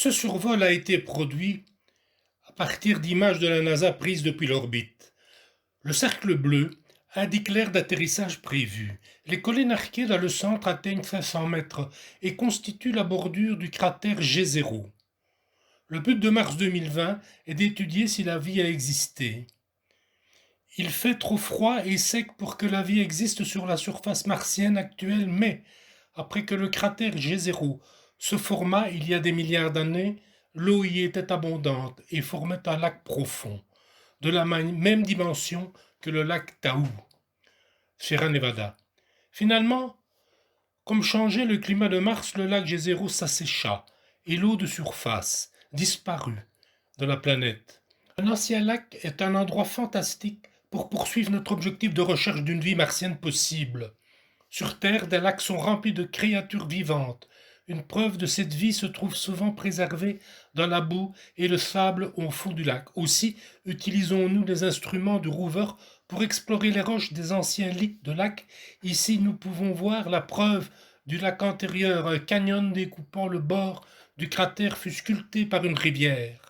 Ce survol a été produit à partir d'images de la NASA prises depuis l'orbite. Le cercle bleu indique l'aire d'atterrissage prévue. Les collines arquées dans le centre atteignent 500 mètres et constituent la bordure du cratère G0. Le but de mars 2020 est d'étudier si la vie a existé. Il fait trop froid et sec pour que la vie existe sur la surface martienne actuelle, mais après que le cratère G0 se forma il y a des milliards d'années, l'eau y était abondante et formait un lac profond, de la même dimension que le lac Tahoe, Sierra Nevada. Finalement, comme changeait le climat de Mars, le lac G0 s'assécha et l'eau de surface disparut de la planète. Un ancien lac est un endroit fantastique pour poursuivre notre objectif de recherche d'une vie martienne possible. Sur Terre, des lacs sont remplis de créatures vivantes. Une preuve de cette vie se trouve souvent préservée dans la boue et le sable au fond du lac. Aussi, utilisons-nous des instruments du rover pour explorer les roches des anciens lits de lacs. Ici, nous pouvons voir la preuve du lac antérieur. Un canyon découpant le bord du cratère fut sculpté par une rivière.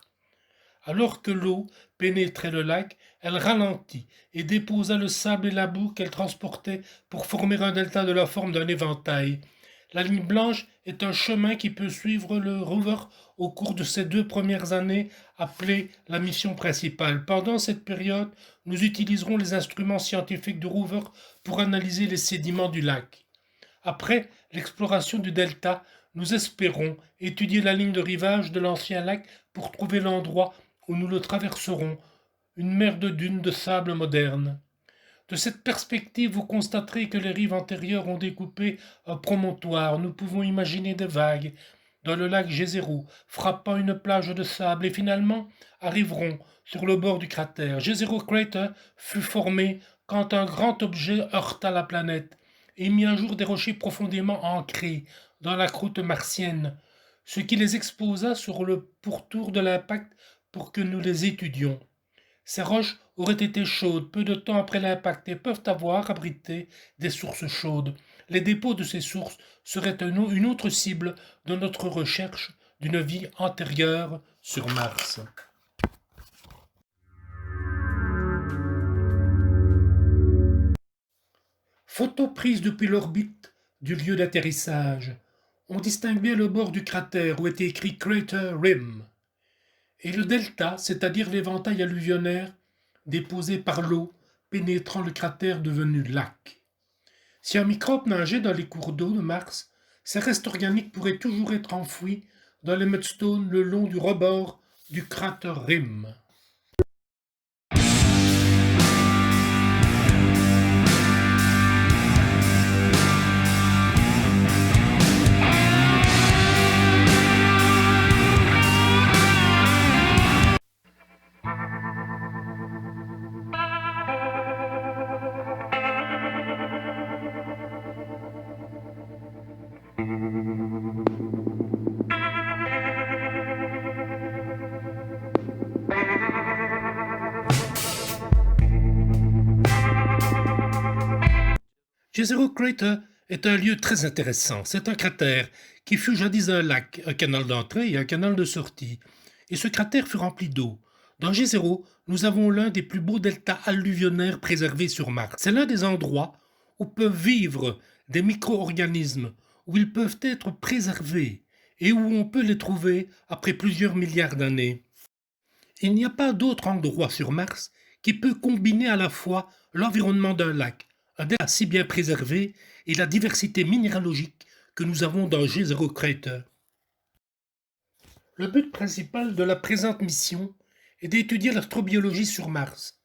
Alors que l'eau pénétrait le lac, elle ralentit et déposa le sable et la boue qu'elle transportait pour former un delta de la forme d'un éventail. La ligne blanche est un chemin qui peut suivre le rover au cours de ces 2 premières années, appelée la mission principale. Pendant cette période, nous utiliserons les instruments scientifiques du rover pour analyser les sédiments du lac. Après l'exploration du delta, nous espérons étudier la ligne de rivage de l'ancien lac pour trouver l'endroit où nous le traverserons, une mer de dunes de sable moderne. De cette perspective, vous constaterez que les rives antérieures ont découpé un promontoire. Nous pouvons imaginer des vagues dans le lac G0, frappant une plage de sable, et finalement arriverons sur le bord du cratère. G0 Crater fut formé quand un grand objet heurta la planète et mit à jour des rochers profondément ancrés dans la croûte martienne, ce qui les exposa sur le pourtour de l'impact pour que nous les étudions. Ces roches auraient été chaudes peu de temps après l'impact et peuvent avoir abrité des sources chaudes. Les dépôts de ces sources seraient une autre cible de notre recherche d'une vie antérieure sur Mars. Photos prises depuis l'orbite du lieu d'atterrissage. On distingue bien le bord du cratère où est écrit Crater Rim. Et le delta, c'est-à-dire l'éventail alluvionnaire déposé par l'eau pénétrant le cratère devenu lac. Si un microbe nageait dans les cours d'eau de Mars, ces restes organiques pourraient toujours être enfouis dans les mudstones le long du rebord du cratère Rim. Jezero Crater est un lieu très intéressant. C'est un cratère qui fut jadis un lac, un canal d'entrée et un canal de sortie. Et ce cratère fut rempli d'eau. Dans Jezero, nous avons l'un des plus beaux deltas alluvionnaires préservés sur Mars. C'est l'un des endroits où peuvent vivre des micro-organismes, où ils peuvent être préservés et où on peut les trouver après plusieurs milliards d'années. Il n'y a pas d'autre endroit sur Mars qui peut combiner à la fois l'environnement d'un lac, un delta si bien préservé et la diversité minéralogique que nous avons dans G0 Crater. Le but principal de la présente mission est d'étudier l'astrobiologie sur Mars,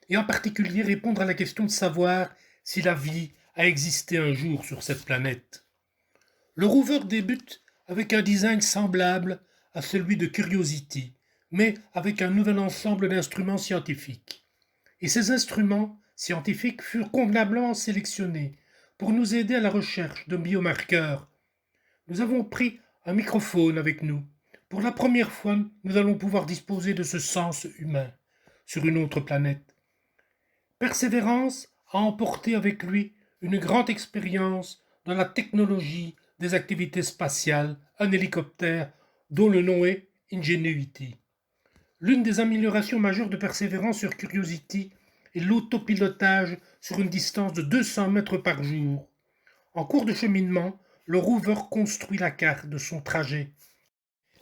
et en particulier répondre à la question de savoir si la vie a existé un jour sur cette planète. Le rover débute avec un design semblable à celui de Curiosity, mais avec un nouvel ensemble d'instruments scientifiques. Et ces instruments scientifiques furent convenablement sélectionnés pour nous aider à la recherche de biomarqueurs. Nous avons pris un microphone avec nous. Pour la première fois, nous allons pouvoir disposer de ce sens humain sur une autre planète. Persévérance a emporté avec lui une grande expérience dans la technologie des activités spatiales, un hélicoptère dont le nom est Ingenuity. L'une des améliorations majeures de Perseverance sur Curiosity est l'autopilotage sur une distance de 200 mètres par jour. En cours de cheminement, le rover construit la carte de son trajet.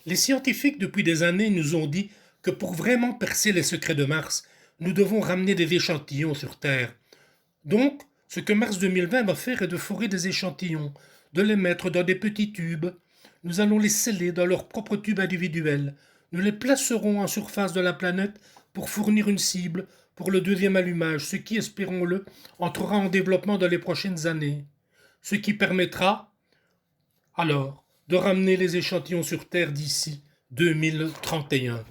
Les scientifiques depuis des années nous ont dit que pour vraiment percer les secrets de Mars, nous devons ramener des échantillons sur Terre. Donc, ce que Mars 2020 va faire est de forer des échantillons, de les mettre dans des petits tubes. Nous allons les sceller dans leurs propres tubes individuels. Nous les placerons en surface de la planète pour fournir une cible pour le deuxième allumage, ce qui, espérons-le, entrera en développement dans les prochaines années. Ce qui permettra, alors, de ramener les échantillons sur Terre d'ici 2031.